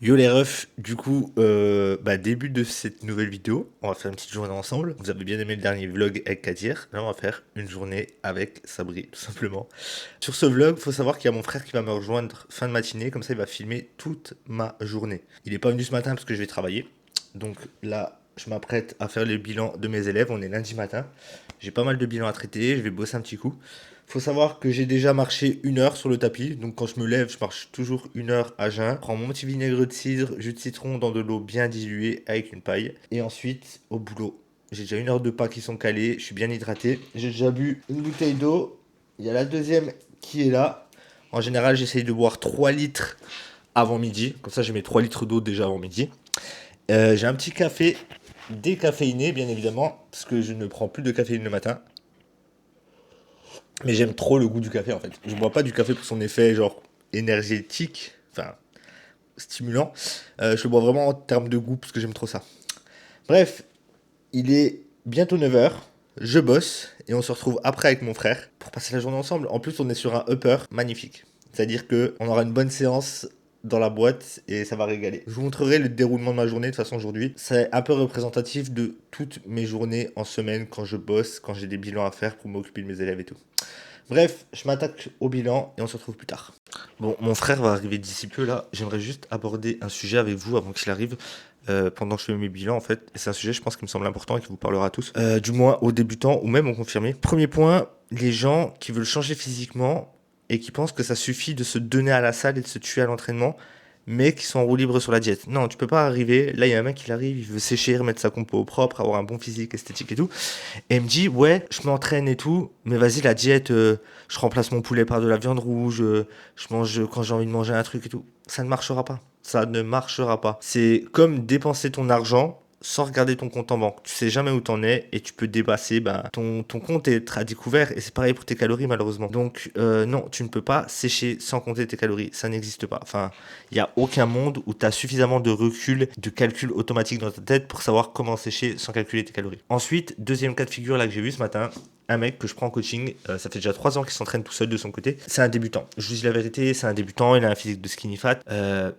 Yo les refs, du coup, début de cette nouvelle vidéo, on va faire une petite journée ensemble. Vous avez bien aimé le dernier vlog avec Kadir, là on va faire une journée avec Sabri, tout simplement. Sur ce vlog, faut savoir qu'il y a mon frère qui va me rejoindre fin de matinée, comme ça il va filmer toute ma journée. Il est pas venu ce matin parce que je vais travailler, donc là je m'apprête à faire le bilan de mes élèves, on est lundi matin. J'ai pas mal de bilans à traiter, je vais bosser un petit coup. Faut savoir que j'ai déjà marché 1 heure sur le tapis, donc quand je me lève, je marche toujours 1 heure à jeun. Je prends mon petit vinaigre de cidre, jus de citron dans de l'eau bien diluée avec une paille. Et ensuite, au boulot. J'ai déjà 1 heure de pas qui sont calés, je suis bien hydraté. J'ai déjà bu une bouteille d'eau. Il y a la deuxième qui est là. En général, j'essaye de boire 3 litres avant midi. Comme ça, j'ai mes 3 litres d'eau déjà avant midi. J'ai un petit café décaféiné, bien évidemment, parce que je ne prends plus de caféine le matin. Mais j'aime trop le goût du café en fait. Je bois pas du café pour son effet genre énergétique, enfin stimulant. Je le bois vraiment en termes de goût parce que j'aime trop ça. Bref, il est bientôt 9 heures. Je bosse et on se retrouve après avec mon frère pour passer la journée ensemble. En plus, on est sur un upper magnifique. C'est-à-dire que on aura une bonne séance dans la boîte et ça va régaler. Je vous montrerai le déroulement de ma journée de toute façon aujourd'hui. C'est un peu représentatif de toutes mes journées en semaine quand je bosse, quand j'ai des bilans à faire pour m'occuper de mes élèves et tout. Bref, je m'attaque au bilan et on se retrouve plus tard. Bon, mon frère va arriver d'ici peu là. J'aimerais juste aborder un sujet avec vous avant qu'il arrive. Pendant que je fais mes bilans en fait. Et c'est un sujet je pense qui me semble important et qui vous parlera à tous. Du moins aux débutants ou même aux confirmés. Premier point, les gens qui veulent changer physiquement et qui pensent que ça suffit de se donner à la salle et de se tuer à l'entraînement, mais qui sont en roue libre sur la diète. Non, tu peux pas arriver. Là, il y a un mec qui arrive, il veut sécher, remettre sa compo au propre, avoir un bon physique, esthétique et tout. Et il me dit, ouais, je m'entraîne et tout, mais vas-y, la diète, je remplace mon poulet par de la viande rouge, je mange quand j'ai envie de manger un truc et tout. Ça ne marchera pas. Ça ne marchera pas. C'est comme dépenser ton argent sans regarder ton compte en banque. Tu sais jamais où t'en es et tu peux dépasser, ton compte est à découvert et c'est pareil pour tes calories malheureusement. Donc non, tu ne peux pas sécher sans compter tes calories. Ça n'existe pas. Enfin, il n'y a aucun monde où tu as suffisamment de recul, de calcul automatique dans ta tête pour savoir comment sécher sans calculer tes calories. Ensuite, deuxième cas de figure là que j'ai vu ce matin, un mec que je prends en coaching, ça fait déjà 3 ans qu'il s'entraîne tout seul de son côté. C'est un débutant. Je vous dis la vérité, c'est un débutant, il a un physique de skinny fat.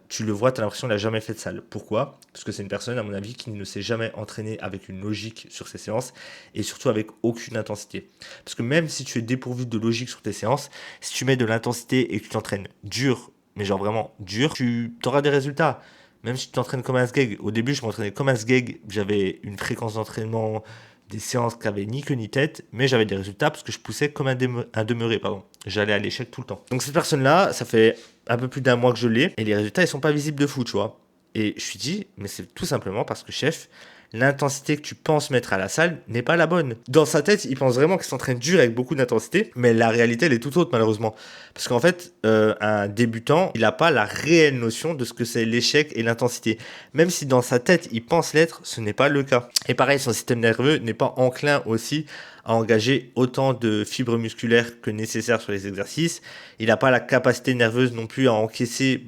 Tu le vois, tu as l'impression qu'il n'a jamais fait de salle. Pourquoi? Parce que c'est une personne, à mon avis, qui ne s'est jamais entraînée avec une logique sur ses séances et surtout avec aucune intensité. Parce que même si tu es dépourvu de logique sur tes séances, si tu mets de l'intensité et que tu t'entraînes dur, mais genre vraiment dur, tu auras des résultats. Même si tu t'entraînes comme un sgeg. Au début, je m'entraînais comme un sgeg. J'avais une fréquence d'entraînement, des séances qui avaient ni queue ni tête, mais j'avais des résultats parce que je poussais comme un demeuré, pardon. J'allais à l'échec tout le temps. Donc cette personne-là, ça fait un peu plus d'1 mois que je l'ai, et les résultats, ils sont pas visibles de fou, tu vois. Et je suis dit, mais c'est tout simplement parce que, chef, l'intensité que tu penses mettre à la salle n'est pas la bonne. Dans sa tête, il pense vraiment qu'il s'entraîne dur avec beaucoup d'intensité, mais la réalité, elle est tout autre, malheureusement. Parce qu'en fait, un débutant, il n'a pas la réelle notion de ce que c'est l'échec et l'intensité. Même si dans sa tête, il pense l'être, ce n'est pas le cas. Et pareil, son système nerveux n'est pas enclin aussi à engager autant de fibres musculaires que nécessaire sur les exercices. Il n'a pas la capacité nerveuse non plus à encaisser,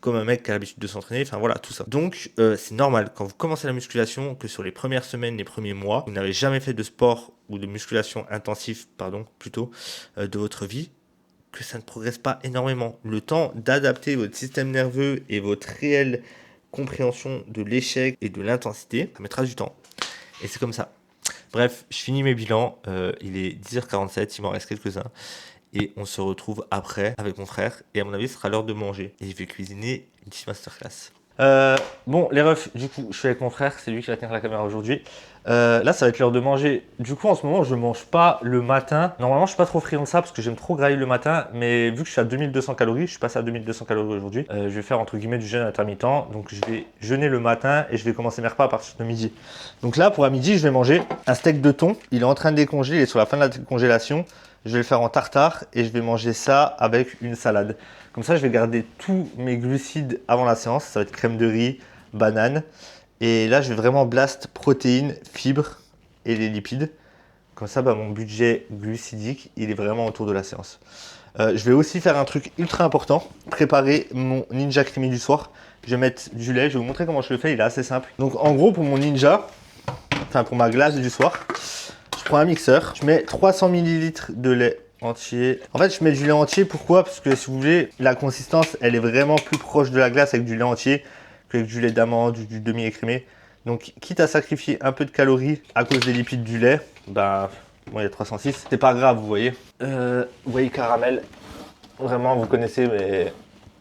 comme un mec qui a l'habitude de s'entraîner, enfin voilà, tout ça. Donc, c'est normal, quand vous commencez la musculation, que sur les premières semaines, les premiers mois, vous n'avez jamais fait de sport ou de musculation intensive, pardon, plutôt, de votre vie, que ça ne progresse pas énormément. Le temps d'adapter votre système nerveux et votre réelle compréhension de l'échec et de l'intensité, ça mettra du temps. Et c'est comme ça. Bref, je finis mes bilans, il est 10h47, il m'en reste quelques-uns. Et on se retrouve après avec mon frère. Et à mon avis, ce sera l'heure de manger. Et je vais cuisiner une petite masterclass. Bon, les refs, du coup, je suis avec mon frère. C'est lui qui va tenir la caméra aujourd'hui. Là, ça va être l'heure de manger. Du coup, en ce moment, je mange pas le matin. Normalement, je suis pas trop friand de ça parce que j'aime trop grailler le matin. Mais vu que je suis à 2200 calories, je suis passé à 2200 calories aujourd'hui. Je vais faire entre guillemets du jeûne intermittent. Donc, je vais jeûner le matin et je vais commencer mes repas à partir de midi. Donc là, pour à midi, je vais manger un steak de thon. Il est en train de décongeler. Il est sur la fin de la congélation. Je vais le faire en tartare et je vais manger ça avec une salade. Comme ça, je vais garder tous mes glucides avant la séance. Ça va être crème de riz, banane. Et là, je vais vraiment blast protéines, fibres et les lipides. Comme ça, mon budget glucidique, il est vraiment autour de la séance. Je vais aussi faire un truc ultra important. Préparer mon ninja creamy du soir. Je vais mettre du lait. Je vais vous montrer comment je le fais. Il est assez simple. Donc, en gros, pour mon ninja, enfin pour ma glace du soir, je prends un mixeur, je mets 300 ml de lait entier. En fait, je mets du lait entier. Pourquoi? Parce que si vous voulez, la consistance, elle est vraiment plus proche de la glace avec du lait entier qu'avec du lait d'amande ou du demi-écrémé. Donc, quitte à sacrifier un peu de calories à cause des lipides du lait, bah, moi, il y a 306. C'est pas grave, vous voyez. Whey caramel. Vraiment, vous connaissez, mais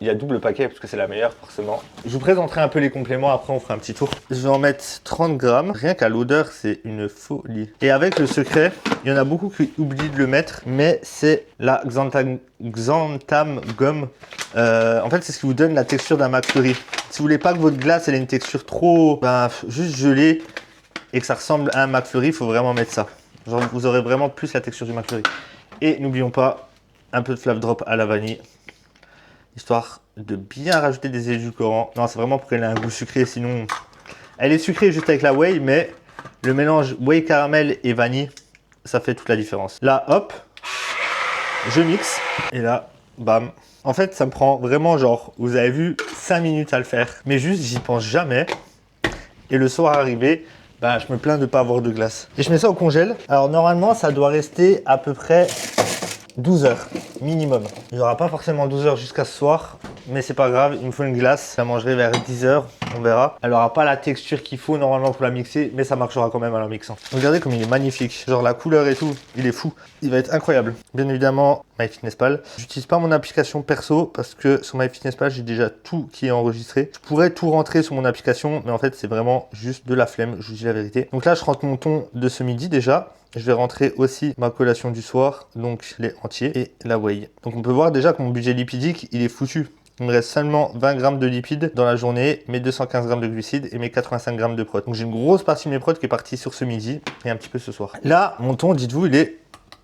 il y a double paquet parce que c'est la meilleure, forcément. Je vous présenterai un peu les compléments, après on fera un petit tour. Je vais en mettre 30 grammes. Rien qu'à l'odeur, c'est une folie. Et avec le secret, il y en a beaucoup qui oublient de le mettre, mais c'est la Xantam Gum. En fait, c'est ce qui vous donne la texture d'un McFlurry. Si vous voulez pas que votre glace elle ait une texture trop juste gelée et que ça ressemble à un McFlurry, il faut vraiment mettre ça. Genre, vous aurez vraiment plus la texture du McFlurry. Et n'oublions pas, un peu de Flav Drop à la vanille, histoire de bien rajouter des édulcorants. Non, c'est vraiment pour qu'elle ait un goût sucré, sinon elle est sucrée juste avec la whey, mais le mélange whey caramel et vanille, ça fait toute la différence. Là, hop, je mixe et là, bam. En fait, ça me prend vraiment genre, vous avez vu, 5 minutes à le faire, mais juste, j'y pense jamais. Et le soir arrivé, bah, je me plains de ne pas avoir de glace. Et je mets ça au congèle. Alors normalement, ça doit rester à peu près 12 heures minimum. Il n'y aura pas forcément 12 heures jusqu'à ce soir, mais c'est pas grave, il me faut une glace. Je la mangerai vers 10 heures, on verra. Elle n'aura pas la texture qu'il faut normalement pour la mixer, mais ça marchera quand même à la mixant. Regardez comme il est magnifique. Genre la couleur et tout, il est fou. Il va être incroyable. Bien évidemment, MyFitnessPal. J'utilise pas mon application perso parce que sur MyFitnessPal, j'ai déjà tout qui est enregistré. Je pourrais tout rentrer sur mon application, mais en fait, c'est vraiment juste de la flemme, je vous dis la vérité. Donc là, je rentre mon thon de ce midi déjà. Je vais rentrer aussi ma collation du soir, donc les entiers et la whey. Donc on peut voir déjà que mon budget lipidique, il est foutu. Il me reste seulement 20 grammes de lipides dans la journée, mes 215 grammes de glucides et mes 85 grammes de prot. Donc j'ai une grosse partie de mes prots qui est partie sur ce midi et un petit peu ce soir. Là, mon thon, dites-vous, il est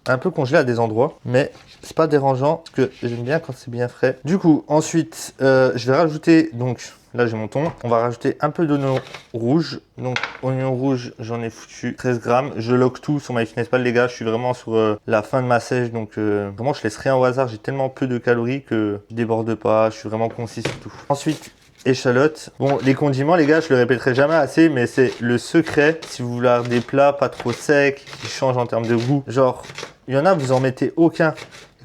un peu congelé à des endroits, mais c'est pas dérangeant parce que j'aime bien quand c'est bien frais. Du coup, ensuite, je vais rajouter donc... Là, j'ai mon thon. On va rajouter un peu d'oignon rouge. Donc, oignon rouge, j'en ai foutu 13 grammes. Je lock tout sur MyFitnessPal, les gars. Je suis vraiment sur la fin de ma sèche. Donc, vraiment, je laisse rien au hasard. J'ai tellement peu de calories que je déborde pas. Je suis vraiment concis sur tout. Ensuite, échalote. Bon, les condiments, les gars, je le répéterai jamais assez, mais c'est le secret. Si vous voulez avoir des plats pas trop secs, qui changent en termes de goût. Genre, il y en a, vous en mettez aucun.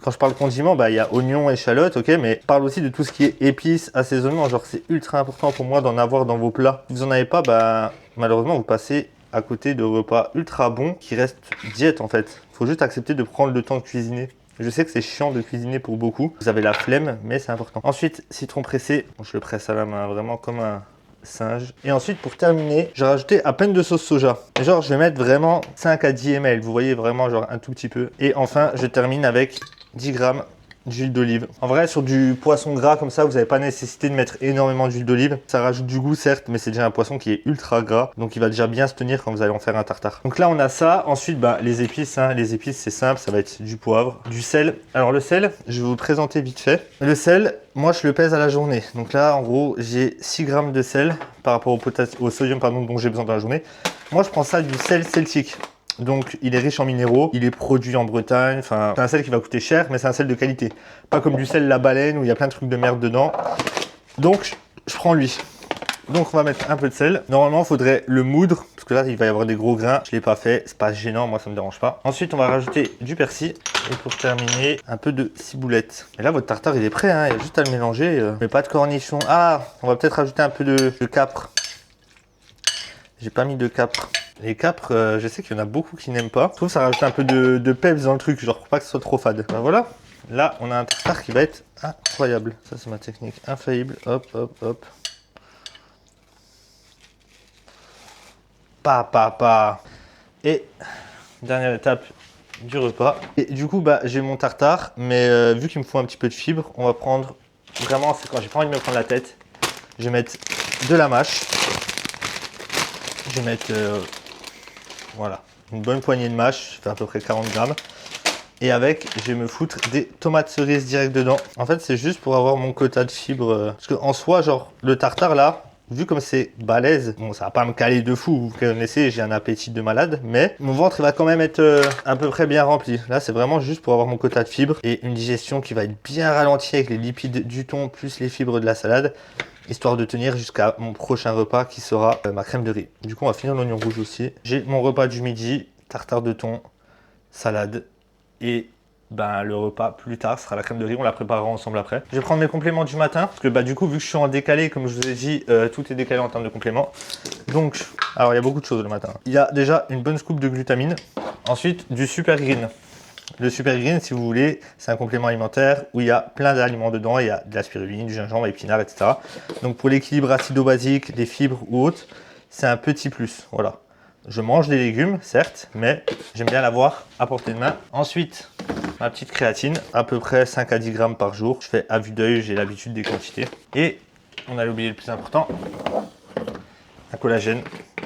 Quand je parle condiments, bah, il y a oignons, échalotes, ok, mais je parle aussi de tout ce qui est épices, assaisonnement. Genre, c'est ultra important pour moi d'en avoir dans vos plats. Si vous en avez pas, bah, malheureusement, vous passez à côté de repas ultra bons qui restent diète en fait. Il faut juste accepter de prendre le temps de cuisiner. Je sais que c'est chiant de cuisiner pour beaucoup. Vous avez la flemme, mais c'est important. Ensuite, citron pressé. Bon, je le presse à la main, vraiment comme un singe. Et ensuite, pour terminer, j'ai rajouté à peine de sauce soja. Et genre, je vais mettre vraiment 5 à 10 ml. Vous voyez, vraiment, genre un tout petit peu. Et enfin, je termine avec 10 grammes d'huile d'olive. En vrai, sur du poisson gras comme ça, vous n'avez pas nécessité de mettre énormément d'huile d'olive. Ça rajoute du goût, certes, mais c'est déjà un poisson qui est ultra gras. Donc, il va déjà bien se tenir quand vous allez en faire un tartare. Donc là, on a ça. Ensuite, bah, les épices. Hein. Les épices, c'est simple. Ça va être du poivre, du sel. Alors, le sel, je vais vous le présenter vite fait. Le sel, moi, je le pèse à la journée. Donc là, en gros, j'ai 6 grammes de sel par rapport au sodium dont j'ai besoin dans la journée. Moi, je prends ça du sel celtique. Donc, il est riche en minéraux, il est produit en Bretagne, enfin, c'est un sel qui va coûter cher, mais c'est un sel de qualité. Pas comme du sel La Baleine où il y a plein de trucs de merde dedans. Donc, je prends lui. Donc, on va mettre un peu de sel. Normalement, il faudrait le moudre, parce que là, il va y avoir des gros grains. Je ne l'ai pas fait, c'est pas gênant, moi, ça ne me dérange pas. Ensuite, on va rajouter du persil. Et pour terminer, un peu de ciboulette. Et là, votre tartare, il est prêt, hein. Il y a juste à le mélanger. Mais pas de cornichons. Ah, on va peut-être rajouter un peu de capre. J'ai pas mis de capre. Les capres, je sais qu'il y en a beaucoup qui n'aiment pas. Je trouve que ça rajoute un peu de peps dans le truc, genre pour pas que ce soit trop fade. Ben voilà, là on a un tartare qui va être incroyable. Ça c'est ma technique infaillible. Hop, hop, hop. Pa. Et dernière étape du repas. Et du coup, bah j'ai mon tartare, mais vu qu'il me faut un petit peu de fibre, on va prendre vraiment, c'est quand j'ai pas envie de me prendre la tête. Je vais mettre de la mâche. Je vais mettre voilà, une bonne poignée de mâche, ça fait à peu près 40 grammes. Et avec, je vais me foutre des tomates cerises direct dedans. En fait, c'est juste pour avoir mon quota de fibres. Parce qu'en soi, genre, le tartare là, vu comme c'est balèze, bon, ça va pas me caler de fou. Vous connaissez, j'ai un appétit de malade. Mais mon ventre, il va quand même être à peu près bien rempli. Là, c'est vraiment juste pour avoir mon quota de fibres. Et une digestion qui va être bien ralentie avec les lipides du thon plus les fibres de la salade. Histoire de tenir jusqu'à mon prochain repas qui sera ma crème de riz. Du coup, on va finir l'oignon rouge aussi. J'ai mon repas du midi, tartare de thon, salade et ben, le repas plus tard sera la crème de riz, on la préparera ensemble après. Je vais prendre mes compléments du matin, parce que bah, du coup, vu que je suis en décalé, comme je vous ai dit, tout est décalé en termes de compléments. Donc, alors il y a beaucoup de choses le matin. Il y a déjà une bonne scoop de glutamine, ensuite du Super Green. Le Super Green, si vous voulez, c'est un complément alimentaire où il y a plein d'aliments dedans, il y a de la spiruline, du gingembre, épinards, etc. Donc pour l'équilibre acido-basique, les fibres ou autres, c'est un petit plus, voilà. Je mange des légumes, certes, mais j'aime bien l'avoir à portée de main. Ensuite, ma petite créatine, à peu près 5 à 10 grammes par jour. Je fais à vue d'œil, j'ai l'habitude des quantités. Et on allait oublier le plus important, un collagène.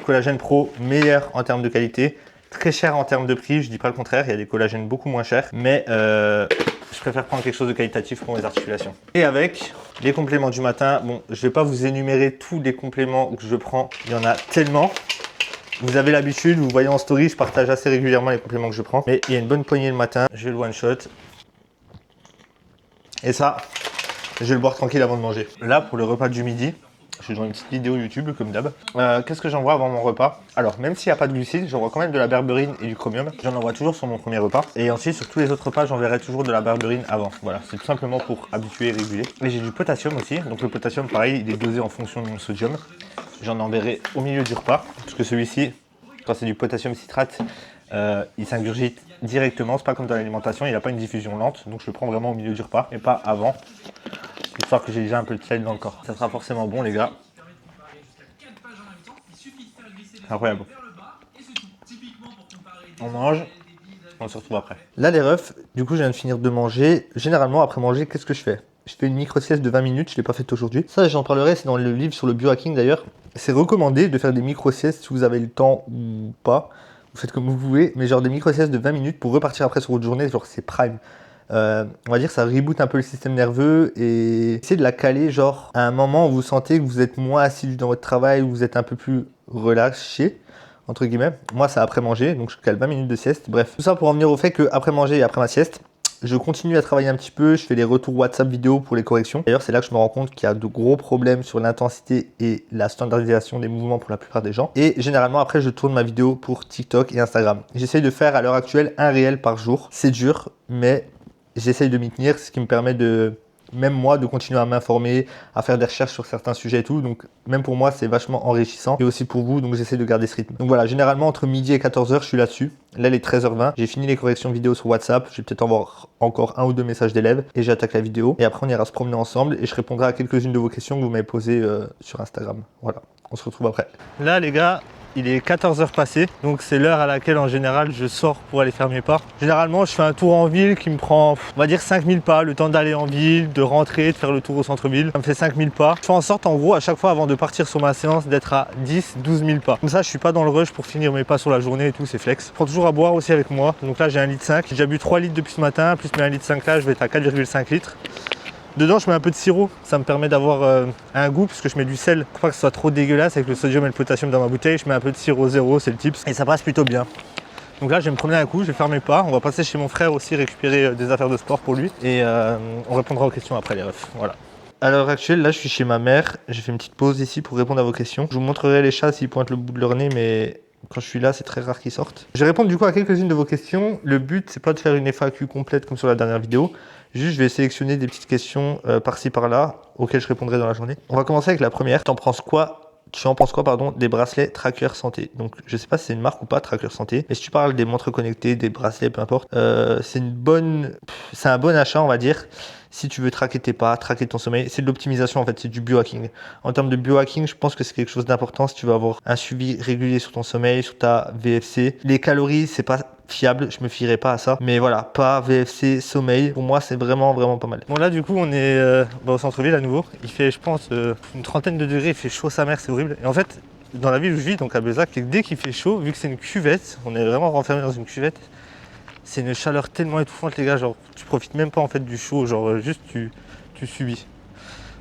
Collagène Pro, meilleur en termes de qualité, très cher en termes de prix, je dis pas le contraire, il y a des collagènes beaucoup moins chers, mais je préfère prendre quelque chose de qualitatif pour mes articulations. Et avec les compléments du matin, bon, je vais pas vous énumérer tous les compléments que je prends, il y en a tellement. Vous avez l'habitude, vous voyez en story, je partage assez régulièrement les compléments que je prends. Mais il y a une bonne poignée le matin, je vais le one shot. Et ça, je vais le boire tranquille avant de manger. Là, pour le repas du midi, je suis dans une petite vidéo YouTube comme d'hab. Qu'est-ce que j'envoie avant mon repas? Alors, même s'il n'y a pas de glucides, j'envoie quand même de la berberine et du chromium. J'en envoie toujours sur mon premier repas. Et ensuite, sur tous les autres repas, j'enverrai toujours de la berberine avant. Voilà, c'est tout simplement pour habituer et réguler. Et j'ai du potassium aussi. Donc le potassium, pareil, il est dosé en fonction de mon sodium. J'en enverrai au milieu du repas. Parce que celui-ci, quand c'est du potassium citrate, il s'ingurgite directement. C'est pas comme dans l'alimentation, il n'a pas une diffusion lente. Donc je le prends vraiment au milieu du repas et pas avant. Histoire que j'ai déjà un peu de sel dans le corps. Ça sera forcément bon les gars. Incroyable. On mange, on se retrouve après. Là les refs, du coup je viens de finir de manger. Généralement après manger, qu'est-ce que je fais? Je fais une micro-sieste de 20 minutes, je ne l'ai pas faite aujourd'hui. Ça j'en parlerai, c'est dans le livre sur le biohacking d'ailleurs. C'est recommandé de faire des micro-siestes si vous avez le temps ou pas. Vous faites comme vous voulez, mais genre des micro-siestes de 20 minutes pour repartir après sur votre journée, genre c'est prime. On va dire ça reboot un peu le système nerveux et essayez de la caler genre à un moment où vous sentez que vous êtes moins assidu dans votre travail, où vous êtes un peu plus relâché entre guillemets. Moi c'est après manger, donc je cale 20 minutes de sieste. Bref, tout ça pour en venir au fait que après manger et après ma sieste, je continue à travailler un petit peu, je fais les retours WhatsApp vidéo pour les corrections. D'ailleurs, c'est là que je me rends compte qu'il y a de gros problèmes sur l'intensité et la standardisation des mouvements pour la plupart des gens. Et généralement, après, je tourne ma vidéo pour TikTok et Instagram. J'essaye de faire à l'heure actuelle un réel par jour. C'est dur, mais j'essaye de m'y tenir, ce qui me permet de, même moi, de continuer à m'informer, à faire des recherches sur certains sujets et tout. Donc, même pour moi, c'est vachement enrichissant. Et aussi pour vous, donc j'essaie de garder ce rythme. Donc voilà, généralement, entre midi et 14h, je suis là-dessus. Là, il est 13h20. J'ai fini les corrections vidéo sur WhatsApp. Je vais peut-être avoir encore un ou deux messages d'élèves. Et j'attaque la vidéo. Et après, on ira se promener ensemble. Et je répondrai à quelques-unes de vos questions que vous m'avez posées sur Instagram. Voilà, on se retrouve après. Là, les gars, il est 14h passé, donc c'est l'heure à laquelle en général je sors pour aller faire mes pas. Généralement je fais un tour en ville qui me prend, on va dire 5000 pas, le temps d'aller en ville, de rentrer, de faire le tour au centre-ville. Ça me fait 5000 pas. Je fais en sorte en gros à chaque fois avant de partir sur ma séance d'être à 10-12 000 pas. Comme ça je suis pas dans le rush pour finir mes pas sur la journée et tout, c'est flex. Je prends toujours à boire aussi avec moi, donc là j'ai 1,5 litre. J'ai déjà bu 3 litres depuis ce matin, plus mes 1,5 litre là je vais être à 4,5 litres. Dedans, je mets un peu de sirop, ça me permet d'avoir un goût parce que je mets du sel pour pas que ce soit trop dégueulasse avec le sodium et le potassium dans ma bouteille. Je mets un peu de sirop zéro, c'est le tips et ça passe plutôt bien. Donc là, je vais me promener un coup, je vais faire mes pas. On va passer chez mon frère aussi récupérer des affaires de sport pour lui et on répondra aux questions après les refs. Voilà. À l'heure actuelle, là, je suis chez ma mère. J'ai fait une petite pause ici pour répondre à vos questions. Je vous montrerai les chats s'ils pointent le bout de leur nez, mais quand je suis là, c'est très rare qu'ils sortent. Je vais répondre du coup à quelques-unes de vos questions. Le but, c'est pas de faire une FAQ complète comme sur la dernière vidéo. Juste, je vais sélectionner des petites questions par-ci par-là auxquelles je répondrai dans la journée. On va commencer avec la première. Tu en penses quoi des bracelets Tracker Santé? Donc, je sais pas si c'est une marque ou pas, Tracker Santé. Mais si tu parles des montres connectées, des bracelets, peu importe, c'est un bon achat, on va dire. Si tu veux traquer tes pas, traquer ton sommeil, c'est de l'optimisation en fait, c'est du biohacking. En termes de biohacking, je pense que c'est quelque chose d'important si tu veux avoir un suivi régulier sur ton sommeil, sur ta VFC. Les calories, c'est pas fiable, je me fierai pas à ça. Mais voilà, pas VFC, sommeil, pour moi c'est vraiment pas mal. Bon là du coup on est au centre-ville à nouveau. Il fait je pense une trentaine de degrés, il fait chaud sa mère, c'est horrible. Et en fait, dans la ville où je vis, donc à Bezac, dès qu'il fait chaud, vu que c'est une cuvette, on est vraiment renfermé dans une cuvette. C'est une chaleur tellement étouffante les gars, genre tu profites même pas en fait du chaud, genre juste tu subis.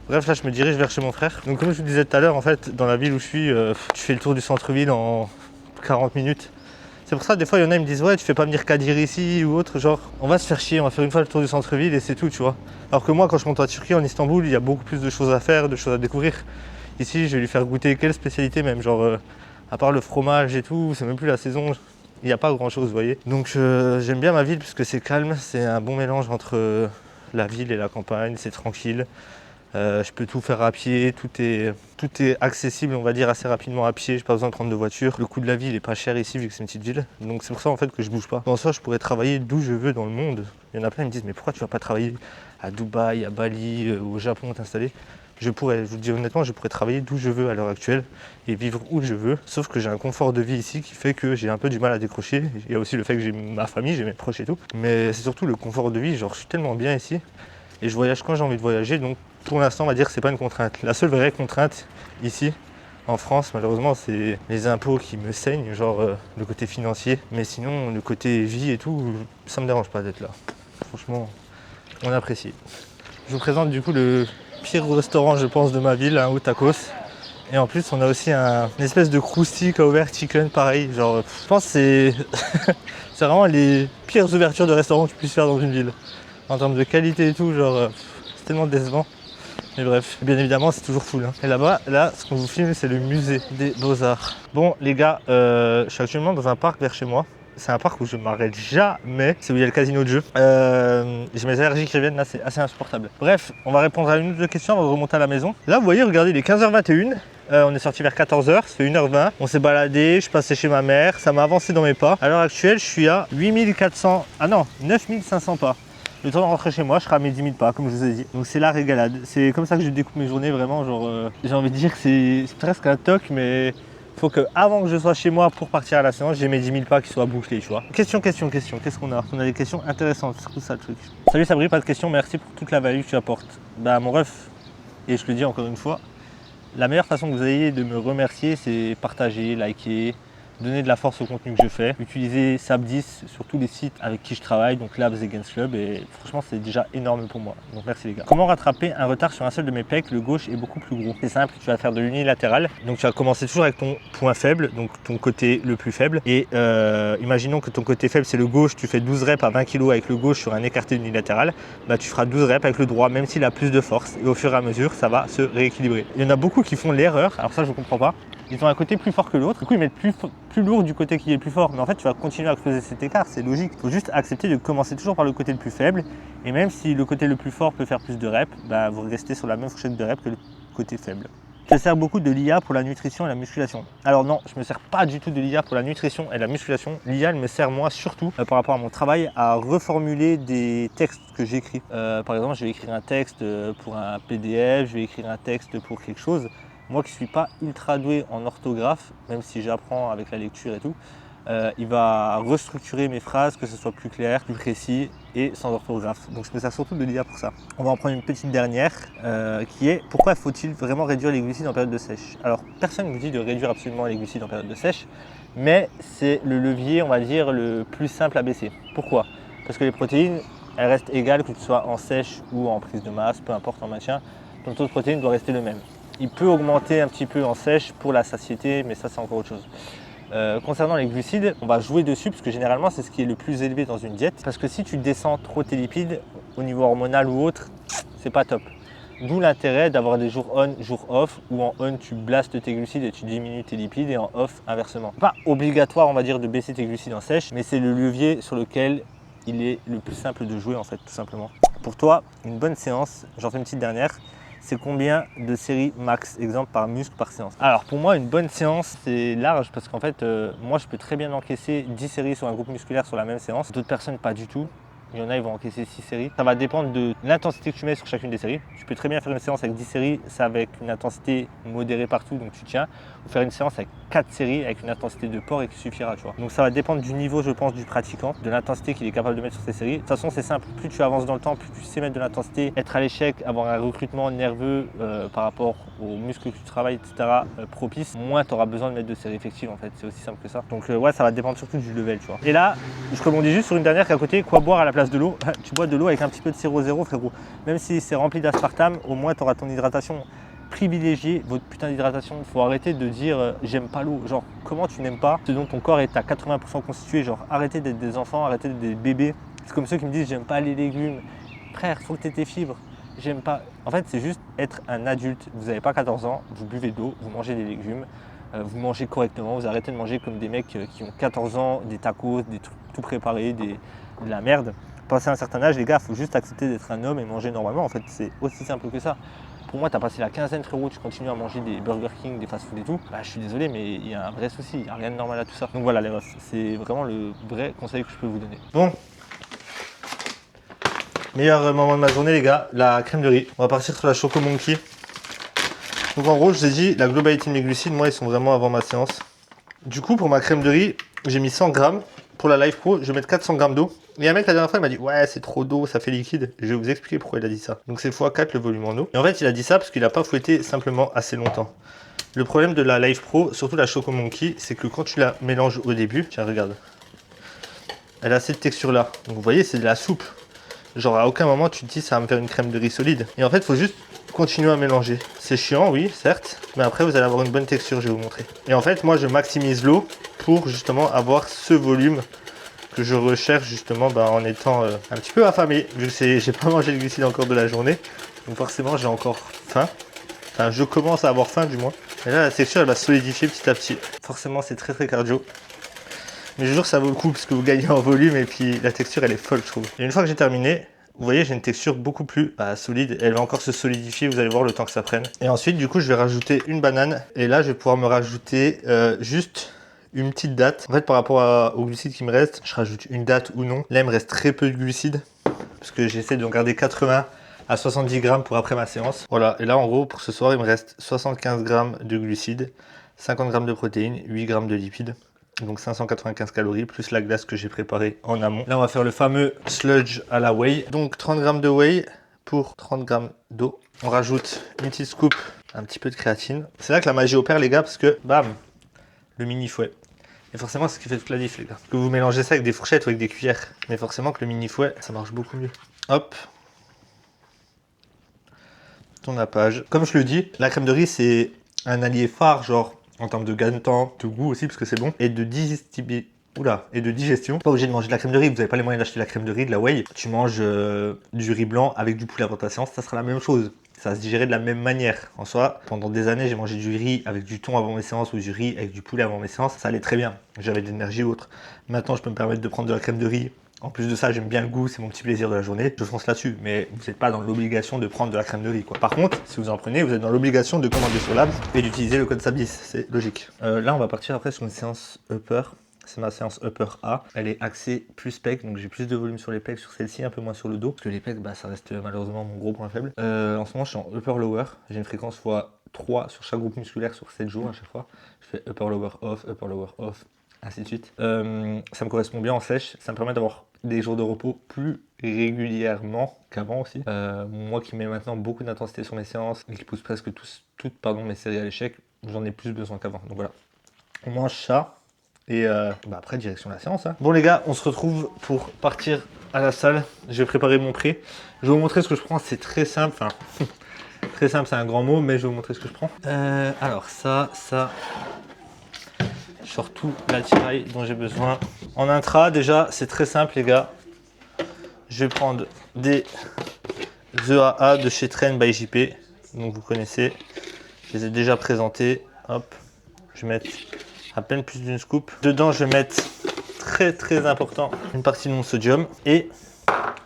Bref là je me dirige vers chez mon frère. Donc comme je vous disais tout à l'heure en fait dans la ville où je suis, tu fais le tour du centre-ville en 40 minutes. C'est pour ça des fois il y en a ils me disent ouais tu fais pas venir Kadir ici ou autre, genre on va se faire chier, on va faire une fois le tour du centre-ville et c'est tout tu vois. Alors que moi quand je monte en Turquie, en Istanbul, il y a beaucoup plus de choses à faire, de choses à découvrir. Ici je vais lui faire goûter quelle spécialité même, genre à part le fromage et tout, c'est même plus la saison. il n'y a pas grand chose, vous voyez. Donc j'aime bien ma ville puisque c'est calme, c'est un bon mélange entre la ville et la campagne, c'est tranquille. Je peux tout faire à pied, tout est accessible, on va dire, assez rapidement à pied, j'ai pas besoin de prendre de voiture. Le coût de la vie il est pas cher ici vu que c'est une petite ville, donc c'est pour ça en fait que je bouge pas. En soi, je pourrais travailler d'où je veux dans le monde. Il y en a plein qui me disent mais pourquoi tu vas pas travailler à Dubaï, à Bali, au Japon, t'installer? Je pourrais, je vous dis honnêtement, je pourrais travailler d'où je veux à l'heure actuelle et vivre où je veux, sauf que j'ai un confort de vie ici qui fait que j'ai un peu du mal à décrocher. Il y a aussi le fait que j'ai ma famille, j'ai mes proches et tout, mais c'est surtout le confort de vie, genre je suis tellement bien ici et je voyage quand j'ai envie de voyager, donc pour l'instant on va dire que c'est pas une contrainte. La seule vraie contrainte ici en France malheureusement c'est les impôts qui me saignent, genre le côté financier, mais sinon le côté vie et tout, ça me dérange pas d'être là. Franchement, on apprécie. Je vous présente du coup le pire restaurant je pense de ma ville, un Tacos. Et en plus on a aussi une espèce de crousty qui a ouvert chicken pareil, genre je pense que c'est c'est vraiment les pires ouvertures de restaurants que tu puisses faire dans une ville. En termes de qualité et tout, genre c'est tellement décevant. Mais bref, bien évidemment c'est toujours full. Et là-bas, là ce qu'on vous filme c'est le musée des Beaux-Arts. Bon les gars, je suis actuellement dans un parc vers chez moi. C'est un parc où je m'arrête jamais, c'est où il y a le casino de jeu. J'ai mes allergies qui reviennent là, c'est assez insupportable. Bref, on va répondre à une ou deux questions avant de remonter à la maison. Là vous voyez, regardez, il est 15h21. On est sorti vers 14h, ça fait 1h20. On s'est baladé, je suis passé chez ma mère, ça m'a avancé dans mes pas. À l'heure actuelle, je suis à 8400, ah non, 9500 pas. Le temps de rentrer chez moi, je serai à mes 10 000 pas, comme je vous ai dit. Donc c'est la régalade. C'est comme ça que je découpe mes journées, vraiment. Genre, j'ai envie de dire que c'est presque un toc, mais il faut que avant que je sois chez moi pour partir à la séance, j'ai mes 10 000 pas qui soient bouclés, tu vois. Question. Qu'est-ce qu'on a? On a des questions intéressantes, c'est tout ça le truc. Salut Sabri, pas de question, merci pour toute la value que tu apportes. Bah mon ref, et je le dis encore une fois, la meilleure façon que vous ayez de me remercier, c'est partager, liker, donner de la force au contenu que je fais, utiliser Sab10 sur tous les sites avec qui je travaille, donc Labs et Gains Club, et franchement c'est déjà énorme pour moi, donc merci les gars. Comment rattraper un retard sur un seul de mes pecs? Le gauche est beaucoup plus gros. C'est simple, tu vas faire de l'unilatéral, donc tu vas commencer toujours avec ton point faible, donc ton côté le plus faible, et imaginons que ton côté faible c'est le gauche, tu fais 12 reps à 20 kg avec le gauche sur un écarté unilatéral, bah tu feras 12 reps avec le droit, même s'il a plus de force, et au fur et à mesure ça va se rééquilibrer. Il y en a beaucoup qui font l'erreur, alors ça je comprends pas. Ils ont un côté plus fort que l'autre, du coup ils mettent plus lourd du côté qui est le plus fort, mais en fait tu vas continuer à creuser cet écart, c'est logique. Il faut juste accepter de commencer toujours par le côté le plus faible, et même si le côté le plus fort peut faire plus de reps, bah, vous restez sur la même fourchette de reps que le côté faible. Je sers beaucoup de l'IA pour la nutrition et la musculation. Alors non, je me sers pas du tout de l'IA pour la nutrition et la musculation. L'IA elle me sert moi surtout par rapport à mon travail à reformuler des textes que j'écris. Par exemple, je vais écrire un texte pour un PDF, je vais écrire un texte pour quelque chose. Moi qui ne suis pas ultra doué en orthographe, même si j'apprends avec la lecture et tout, il va restructurer mes phrases, que ce soit plus clair, plus précis et sans orthographe. Donc je me sers surtout de l'IA pour ça. On va en prendre une petite dernière qui est pourquoi faut-il vraiment réduire les glucides en période de sèche? Alors personne ne vous dit de réduire absolument les glucides en période de sèche, mais c'est le levier, on va dire, le plus simple à baisser. Pourquoi? Parce que les protéines, elles restent égales que tu sois en sèche ou en prise de masse, peu importe en maintien, ton taux de protéines doit rester le même. Il peut augmenter un petit peu en sèche pour la satiété, mais ça c'est encore autre chose. Concernant les glucides, on va jouer dessus parce que généralement c'est ce qui est le plus élevé dans une diète. Parce que si tu descends trop tes lipides au niveau hormonal ou autre, c'est pas top. D'où l'intérêt d'avoir des jours on, jours off, où en on tu blastes tes glucides et tu diminues tes lipides, et en off inversement. Pas obligatoire on va dire de baisser tes glucides en sèche, mais c'est le levier sur lequel il est le plus simple de jouer en fait, tout simplement. Pour toi, une bonne séance, j'en fais une petite dernière. C'est combien de séries max, exemple par muscle par séance? Alors pour moi une bonne séance c'est large parce qu'en fait moi je peux très bien encaisser 10 séries sur un groupe musculaire sur la même séance, d'autres personnes pas du tout. Il y en a, ils vont encaisser 6 séries. Ça va dépendre de l'intensité que tu mets sur chacune des séries. Tu peux très bien faire une séance avec 10 séries, ça avec une intensité modérée partout, donc tu tiens. Ou faire une séance avec 4 séries avec une intensité de port et qui suffira, tu vois. Donc ça va dépendre du niveau, je pense, du pratiquant, de l'intensité qu'il est capable de mettre sur ses séries. De toute façon, c'est simple. Plus tu avances dans le temps, plus tu sais mettre de l'intensité, être à l'échec, avoir un recrutement nerveux par rapport aux muscles que tu travailles, etc. Propice, moins tu auras besoin de mettre de séries effectives, en fait. C'est aussi simple que ça. Donc ouais, ça va dépendre surtout du level, tu vois. Et là, je rebondis juste sur une dernière qui est à côté. Quoi boire à la place de l'eau? Tu bois de l'eau avec un petit peu de sirop zéro, frérot. Même si c'est rempli d'aspartame, au moins tu auras ton hydratation privilégiée, votre putain d'hydratation. Il faut arrêter de dire j'aime pas l'eau. Genre, comment tu n'aimes pas ce dont ton corps est à 80% constitué? Genre, arrêtez d'être des enfants, arrêtez d'être des bébés. C'est comme ceux qui me disent j'aime pas les légumes. Frère, faut que tu aies tes fibres. J'aime pas. En fait, c'est juste être un adulte. Vous n'avez pas 14 ans, vous buvez de l'eau, vous mangez des légumes. vous mangez correctement, vous arrêtez de manger comme des mecs qui ont 14 ans, des tacos, des trucs tout préparés, de la merde. Passé un certain âge, les gars, il faut juste accepter d'être un homme et manger normalement. En fait, c'est aussi simple que ça. Pour moi, tu as passé la quinzaine, frérot, tu continues à manger des Burger King, des fast-food et tout. Bah, je suis désolé, mais il y a un vrai souci. Il n'y a rien de normal à tout ça. Donc voilà, les refs, c'est vraiment le vrai conseil que je peux vous donner. Bon. Meilleur moment de ma journée, les gars, la crème de riz. On va partir sur la Choco Monkey. Donc en gros, je vous ai dit, la globalité de mes glucides, moi, ils sont vraiment avant ma séance. Du coup, pour ma crème de riz, j'ai mis 100 grammes. Pour la Live Pro, je vais mettre 400 grammes d'eau. Et un mec la dernière fois, il m'a dit ouais, c'est trop d'eau, ça fait liquide. Je vais vous expliquer pourquoi il a dit ça. Donc c'est x4 le volume en eau. Et en fait, il a dit ça parce qu'il n'a pas fouetté simplement assez longtemps. Le problème de la Live Pro, surtout la Choco Monkey, c'est que quand tu la mélanges au début, tiens, regarde, elle a cette texture là. Donc vous voyez, c'est de la soupe. Genre à aucun moment tu te dis ça va me faire une crème de riz solide. Et en fait, il faut juste continuer à mélanger. C'est chiant, oui, certes, mais après vous allez avoir une bonne texture, je vais vous montrer. Et en fait, moi je maximise l'eau pour justement avoir ce volume que je recherche justement en étant un petit peu affamé, vu que j'ai pas mangé de glucides encore de la journée. Donc forcément j'ai encore faim. Enfin, je commence à avoir faim du moins. Et là, la texture elle va se solidifier petit à petit. Forcément, c'est très très cardio. Mais je jure que ça vaut le coup parce que vous gagnez en volume et puis la texture elle est folle, je trouve. Et une fois que j'ai terminé, vous voyez, j'ai une texture beaucoup plus solide. Elle va encore se solidifier, vous allez voir le temps que ça prenne. Et ensuite, du coup, je vais rajouter une banane. Et là, je vais pouvoir me rajouter juste une petite date. En fait, par rapport aux glucides qui me restent, je rajoute une date ou non. Là, il me reste très peu de glucides parce que j'essaie de garder 80 à 70 grammes pour après ma séance. Voilà, et là, en gros, pour ce soir, il me reste 75 grammes de glucides, 50 grammes de protéines, 8 grammes de lipides. Donc 595 calories plus la glace que j'ai préparée en amont. Là, on va faire le fameux sludge à la whey. Donc 30 grammes de whey pour 30 grammes d'eau. On rajoute une petite scoop, un petit peu de créatine. C'est là que la magie opère, les gars, parce que bam, le mini fouet. Et forcément, c'est ce qui fait toute la diff, les gars. Que vous mélangez ça avec des fourchettes ou avec des cuillères. Mais forcément que le mini fouet, ça marche beaucoup mieux. Hop. Ton nappage. Comme je le dis, la crème de riz, c'est un allié phare, genre en termes de gain de temps, de goût aussi, parce que c'est bon, et de digestibilité. Oula, et de digestion. Pas obligé de manger de la crème de riz, vous n'avez pas les moyens d'acheter de la crème de riz, de la whey. Tu manges du riz blanc avec du poulet avant ta séance, ça sera la même chose. Ça va se digérer de la même manière. En soi, pendant des années, j'ai mangé du riz avec du thon avant mes séances ou du riz avec du poulet avant mes séances. Ça allait très bien. J'avais de l'énergie ou autre. Maintenant, je peux me permettre de prendre de la crème de riz. En plus de ça, j'aime bien le goût, c'est mon petit plaisir de la journée. Je fonce là-dessus, mais vous n'êtes pas dans l'obligation de prendre de la crème de riz, quoi. Par contre, si vous en prenez, vous êtes dans l'obligation de commander sur Labs et d'utiliser le code SABDIS, c'est logique. Là, on va partir après sur une séance upper. C'est ma séance upper A. Elle est axée plus pec, donc j'ai plus de volume sur les pecs sur celle-ci, un peu moins sur le dos. Parce que les pecs, ça reste malheureusement mon gros point faible. En ce moment, je suis en upper lower. J'ai une fréquence x3 sur chaque groupe musculaire sur 7 jours à chaque fois. Je fais upper lower off, ainsi de suite. Ça me correspond bien en sèche. Ça me permet d'avoir des jours de repos plus régulièrement qu'avant aussi. Moi qui mets maintenant beaucoup d'intensité sur mes séances et qui pousse presque toutes mes séries à l'échec, j'en ai plus besoin qu'avant. Donc voilà. On mange ça. Et après, direction la séance. Hein. Bon les gars, on se retrouve pour partir à la salle. Je vais préparer mon pré. Je vais vous montrer ce que je prends. C'est très simple. Enfin, très simple, c'est un grand mot, mais je vais vous montrer ce que je prends. Alors ça. Surtout l'attirail dont j'ai besoin. En intra, déjà, c'est très simple les gars. Je vais prendre des EAA de chez Train by JP. Donc vous connaissez. Je les ai déjà présentés. Hop. Je vais mettre à peine plus d'une scoop. Dedans, je vais mettre très important une partie de mon sodium et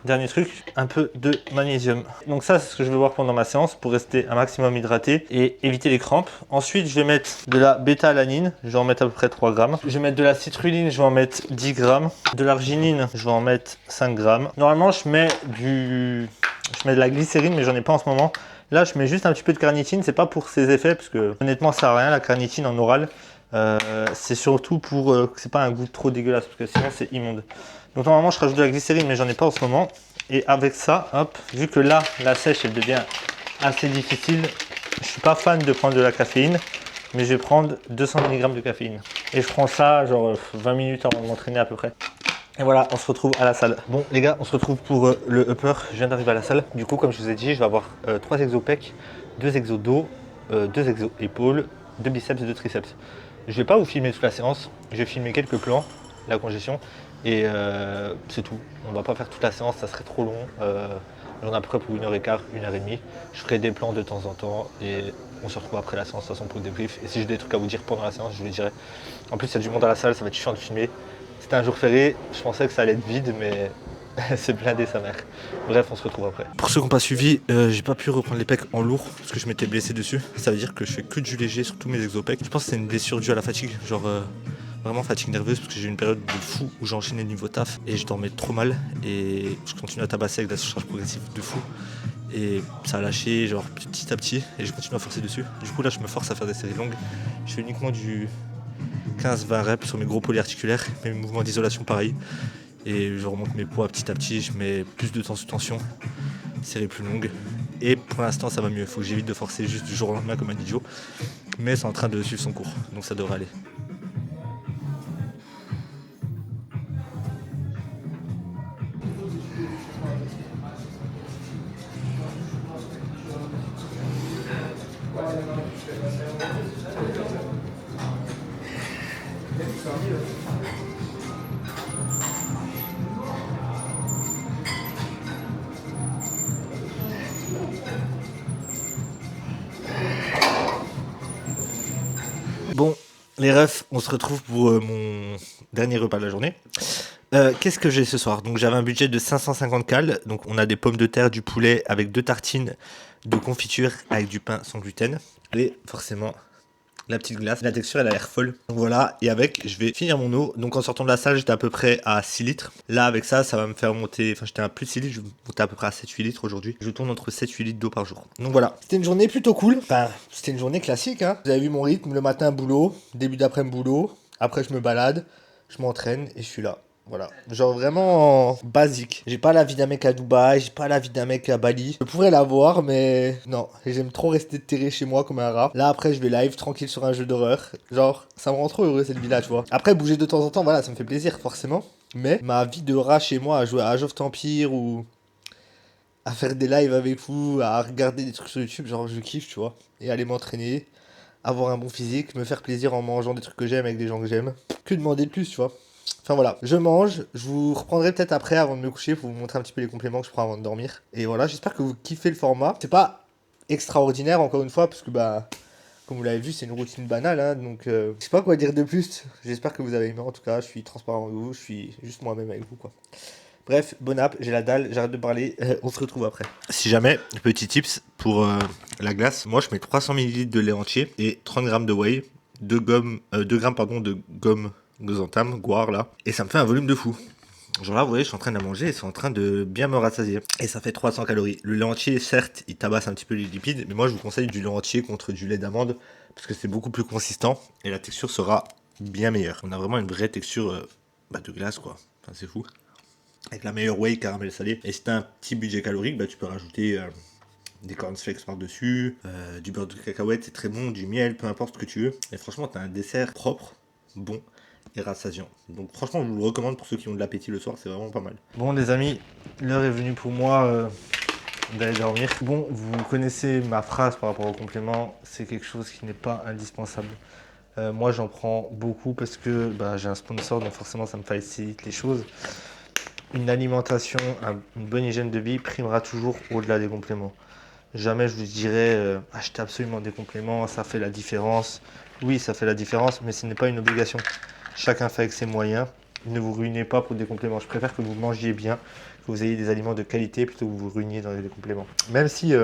dernier truc, un peu de magnésium. Donc ça, c'est ce que je vais boire pendant ma séance pour rester un maximum hydraté et éviter les crampes. Ensuite, je vais mettre de la bêta-alanine. Je vais en mettre à peu près 3 grammes. Je vais mettre de la citrulline. Je vais en mettre 10 grammes. De l'arginine. Je vais en mettre 5 grammes. Normalement, je mets de la glycérine, mais j'en ai pas en ce moment. Là, je mets juste un petit peu de carnitine. C'est pas pour ses effets, parce que honnêtement, ça sert à rien la carnitine en oral. C'est surtout pour que c'est pas un goût trop dégueulasse, parce que sinon c'est immonde. Donc normalement, je rajoute de la glycérine, mais j'en ai pas en ce moment. Et avec ça, hop, vu que là, la sèche, elle devient assez difficile, je suis pas fan de prendre de la caféine, mais je vais prendre 200 mg de caféine. Et je prends ça genre 20 minutes avant de m'entraîner à peu près. Et voilà, on se retrouve à la salle. Bon les gars, on se retrouve pour le upper. Je viens d'arriver à la salle. Du coup, comme je vous ai dit, je vais avoir 3 exos pec, 2 exos dos, 2 exos épaules, 2 biceps et 2 triceps. Je vais pas vous filmer toute la séance, je vais filmer quelques plans, la congestion, et c'est tout. On va pas faire toute la séance, ça serait trop long. J'en ai à peu près pour 1h15, 1h30. Je ferai des plans de temps en temps, et on se retrouve après la séance de toute façon pour le débrief. Et si j'ai des trucs à vous dire pendant la séance, je vous les dirai. En plus, il y a du monde à la salle, ça va être chiant de filmer. C'était un jour férié, je pensais que ça allait être vide, mais c'est blindé sa mère. Bref, on se retrouve après. Pour ceux qui n'ont pas suivi, j'ai pas pu reprendre les pecs en lourd parce que je m'étais blessé dessus. Ça veut dire que je fais que du léger sur tous mes exopecs. Je pense que c'est une blessure due à la fatigue, genre vraiment fatigue nerveuse, parce que j'ai eu une période de fou où j'enchaînais le niveau taf et je dormais trop mal et je continue à tabasser avec de la surcharge progressive de fou. Et ça a lâché genre petit à petit et je continue à forcer dessus. Du coup là je me force à faire des séries longues. Je fais uniquement du 15-20 reps sur mes gros polyarticulaires, mes mouvements d'isolation pareil. Et je remonte mes poids petit à petit, je mets plus de temps sous tension, série plus longue. Et pour l'instant ça va mieux, il faut que j'évite de forcer juste du jour au lendemain comme un idiot. Mais c'est en train de suivre son cours, donc ça devrait aller. Bon, les refs, on se retrouve pour mon dernier repas de la journée. Qu'est-ce que j'ai ce soir? Donc j'avais un budget de 550 cales. Donc on a des pommes de terre, du poulet avec 2 tartines de confiture avec du pain sans gluten. Et forcément, la petite glace. La texture, elle a l'air folle. Donc voilà, et avec, je vais finir mon eau. Donc en sortant de la salle, j'étais à peu près à 6 litres. Là, avec ça, ça va me faire monter... Enfin, j'étais à plus de 6 litres, je vais monter à peu près à 7-8 litres aujourd'hui. Je tourne entre 7-8 litres d'eau par jour. Donc voilà. C'était une journée plutôt cool. Enfin, c'était une journée classique, hein. Vous avez vu mon rythme, le matin, boulot. Début d'après-midi, boulot. Après, je me balade, je m'entraîne et je suis là. Voilà, genre vraiment basique. J'ai pas la vie d'un mec à Dubaï, j'ai pas la vie d'un mec à Bali. Je pourrais l'avoir, mais non, j'aime trop rester terré chez moi comme un rat. Là, après, je vais live tranquille sur un jeu d'horreur. Genre, ça me rend trop heureux cette vie-là, tu vois. Après, bouger de temps en temps, voilà, ça me fait plaisir, forcément. Mais ma vie de rat chez moi, à jouer à Age of Empires ou à faire des lives avec vous, à regarder des trucs sur YouTube, genre, je kiffe, tu vois. Et aller m'entraîner, avoir un bon physique, me faire plaisir en mangeant des trucs que j'aime avec des gens que j'aime. Que demander de plus, tu vois. Enfin voilà, je mange, je vous reprendrai peut-être après avant de me coucher pour vous montrer un petit peu les compléments que je prends avant de dormir. Et voilà, j'espère que vous kiffez le format. C'est pas extraordinaire encore une fois parce que bah comme vous l'avez vu, c'est une routine banale hein, donc je sais pas quoi dire de plus. J'espère que vous avez aimé en tout cas, je suis transparent avec vous, je suis juste moi-même avec vous quoi. Bref, bon app, j'ai la dalle, j'arrête de parler, on se retrouve après. Si jamais, petit tips pour la glace, moi je mets 300 ml de lait entier et 30 g de whey, 2 grammes pardon, de gomme Xanthan, Goire là, et ça me fait un volume de fou. Genre là, vous voyez, je suis en train de la manger et c'est en train de bien me rassasier. Et ça fait 300 calories. Le lait entier, certes, il tabasse un petit peu les lipides, mais moi je vous conseille du lait entier contre du lait d'amande parce que c'est beaucoup plus consistant et la texture sera bien meilleure. On a vraiment une vraie texture de glace quoi. Enfin, c'est fou. Avec la meilleure whey caramel salé. Et si t'as un petit budget calorique, tu peux rajouter des cornflakes par-dessus, du beurre de cacahuète, c'est très bon, du miel, peu importe ce que tu veux. Et franchement, t'as un dessert propre, bon et rassasiant. Donc franchement, je vous le recommande pour ceux qui ont de l'appétit le soir, c'est vraiment pas mal. Bon les amis, l'heure est venue pour moi d'aller dormir. Bon, vous connaissez ma phrase par rapport au complément, c'est quelque chose qui n'est pas indispensable. Moi j'en prends beaucoup parce que j'ai un sponsor, donc forcément ça me facilite les choses. Une alimentation, une bonne hygiène de vie primera toujours au-delà des compléments. Jamais je vous dirais achetez absolument des compléments, ça fait la différence. Oui, ça fait la différence, mais ce n'est pas une obligation. Chacun fait avec ses moyens. Ne vous ruinez pas pour des compléments. Je préfère que vous mangiez bien, que vous ayez des aliments de qualité plutôt que vous vous ruiniez dans des compléments. Même si,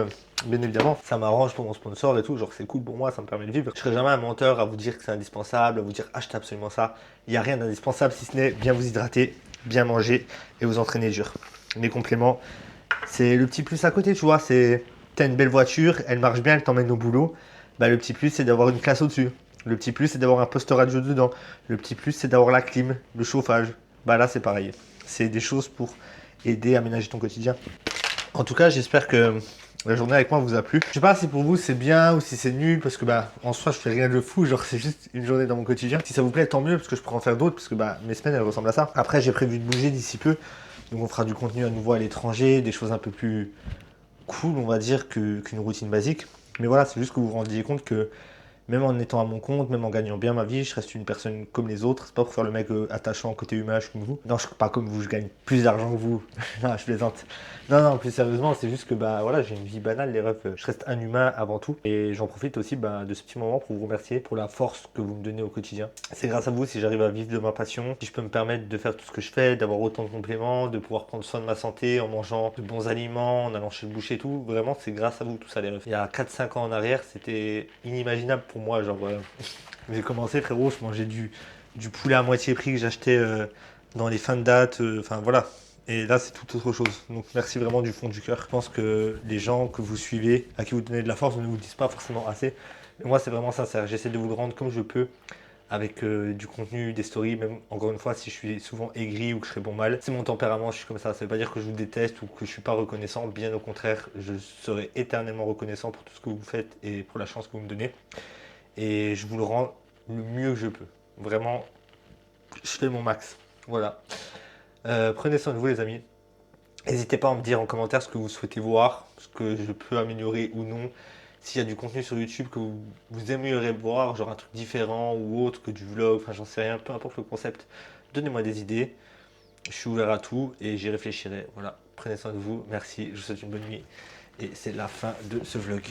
bien évidemment, ça m'arrange pour mon sponsor et tout, genre c'est cool pour moi, ça me permet de vivre. Je serai jamais un menteur à vous dire que c'est indispensable, à vous dire achetez absolument ça. Il n'y a rien d'indispensable si ce n'est bien vous hydrater, bien manger et vous entraîner dur. Les compléments, c'est le petit plus à côté, tu vois. C'est t'as une belle voiture, elle marche bien, elle t'emmène au boulot. Le petit plus, c'est d'avoir une classe au-dessus. Le petit plus, c'est d'avoir un poste radio dedans. Le petit plus, c'est d'avoir la clim, le chauffage. Là, c'est pareil. C'est des choses pour aider à aménager ton quotidien. En tout cas, j'espère que la journée avec moi vous a plu. Je sais pas si pour vous c'est bien ou si c'est nul parce que en soi je fais rien de fou, genre c'est juste une journée dans mon quotidien. Si ça vous plaît, tant mieux parce que je pourrais en faire d'autres parce que mes semaines elles ressemblent à ça. Après, j'ai prévu de bouger d'ici peu. Donc on fera du contenu à nouveau à l'étranger, des choses un peu plus cool, on va dire, qu'une routine basique. Mais voilà, c'est juste que vous vous rendiez compte que Même en étant à mon compte, même en gagnant bien ma vie, je reste une personne comme les autres. C'est pas pour faire le mec attachant côté humain, je suis comme vous. Non, je suis pas comme vous, je gagne plus d'argent que vous. Non, je plaisante. Non, non, plus sérieusement, c'est juste que bah voilà, j'ai une vie banale, les refs. Je reste un humain avant tout. Et j'en profite aussi bah, de ce petit moment pour vous remercier pour la force que vous me donnez au quotidien. C'est grâce à vous si j'arrive à vivre de ma passion, si je peux me permettre de faire tout ce que je fais, d'avoir autant de compléments, de pouvoir prendre soin de ma santé en mangeant de bons aliments, en allant chez le boucher et tout. Vraiment, c'est grâce à vous tout ça, les refs. Il y a 4-5 ans en arrière, c'était inimaginable pour moi. Genre, j'ai commencé, frérot, je mangeais du poulet à moitié prix que j'achetais dans les fins de date. Enfin, voilà. Et là, c'est tout autre chose. Donc, merci vraiment du fond du cœur. Je pense que les gens que vous suivez, à qui vous donnez de la force, ne vous disent pas forcément assez. Mais moi, c'est vraiment sincère. J'essaie de vous le rendre comme je peux avec du contenu, des stories, même encore une fois, si je suis souvent aigri ou que je serais bon mal, c'est mon tempérament, je suis comme ça. Ça veut pas dire que je vous déteste ou que je suis pas reconnaissant, bien au contraire, je serai éternellement reconnaissant pour tout ce que vous faites et pour la chance que vous me donnez. Et je vous le rends le mieux que je peux. Vraiment, je fais mon max. Voilà. Prenez soin de vous, les amis. N'hésitez pas à me dire en commentaire ce que vous souhaitez voir, ce que je peux améliorer ou non. S'il y a du contenu sur YouTube que vous aimeriez voir, genre un truc différent ou autre que du vlog, enfin j'en sais rien, peu importe le concept, donnez-moi des idées. Je suis ouvert à tout et j'y réfléchirai. Voilà, prenez soin de vous, merci, je vous souhaite une bonne nuit et c'est la fin de ce vlog.